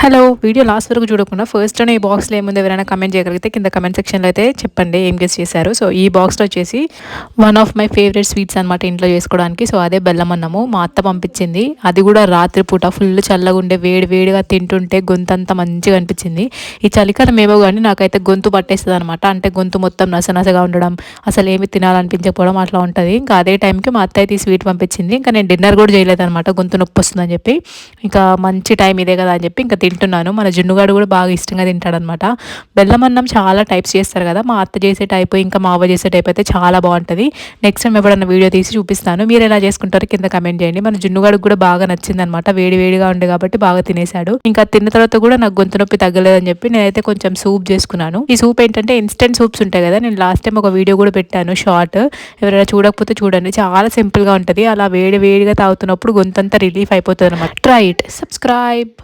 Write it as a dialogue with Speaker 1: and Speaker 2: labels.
Speaker 1: Hello! Video last వరకు చూడకుండా ఫస్ట్‌లోనే ఈ బాక్స్‌లో ఏముందో ఎవరైనా కామెంట్ చేయగలిగితే కింద కామెంట్ సెక్షన్‌లో అయితే చెప్పండి ఏం గెస్ చేశారో. సో, ఈ బాక్స్‌లో వచ్చేసి one of my favourite sweets అనమాట ఇంట్లో చేసుకోవడానికి. సో, అదే బెల్లం అన్నము. మా అత్త పంపించింది. అది కూడా రాత్రి పూట ఫుల్ చల్లగుండే వేడి వేడిగా తింటుంటే గొంతంతా మంచిగా అనిపించింది. ఈ చలికాలం ఏమో గానీ నాకైతే గొంతు పట్టేస్తదనమాట. అంటే గొంతు మొత్తం నసనసగా ఉండడం, అసలేమి తినాలనిపించకపోవడం అట్లా ఉంటది. ఇంకా అదే టైంకి మా అత్త అయితే ఈ స్వీట్ పంపించింది. ఇంకా నేను డిన్నర్ కూడా చేయలేదనమాట గొంతు నొప్పొస్తుందని చెప్పి. ఇంకా మంచి టైం ఇదే కదా అని చెప్పి ఇంకా తింటున్నాను. మన జున్నుగాడు కూడా బాగా ఇష్టంగా తింటాడనమాట. బెల్లం అన్నం చాలా టైప్స్ చేస్తారు కదా! మా అత్త చేసే టైపు, ఇంకా మా అవ్వ చేసే టైప్ అయితే చాలా బావుంటది. నెక్స్ట్ టైం ఎప్పుడన్నా వీడియో తీసి చూపిస్తాను. మీరు ఎలా చేసుకుంటారో కింద కామెంట్ చేయండి. మన జున్నుగాడికి కూడా బాగా నచ్చిందనమాట. వేడి వేడిగా ఉండే కాబట్టి బాగా తినేసాడు. ఇంకా తిన్న తర్వాత కూడా నాకు గొంతు నొప్పి తగ్గలేదని చెప్పి నేనైతే కొంచెం సూప్ చేసుకున్నాను. ఈ సూప్ ఏంటంటే ఇన్‌స్టంట్ సూప్స్ ఉంటాయి కదా! నేను లాస్ట్ టైం ఒక వీడియో కూడా పెట్టాను షార్ట్. ఎవరైనా చూడకపోతే చూడండి. చాలా సింపుల్‌గా ఉంటది. అలా వేడి వేడిగా తాగుతున్నప్పుడు గొంతంతా రిలీఫ్ అయిపోతదనమాట. Try it. సబ్స్క్రైబ్.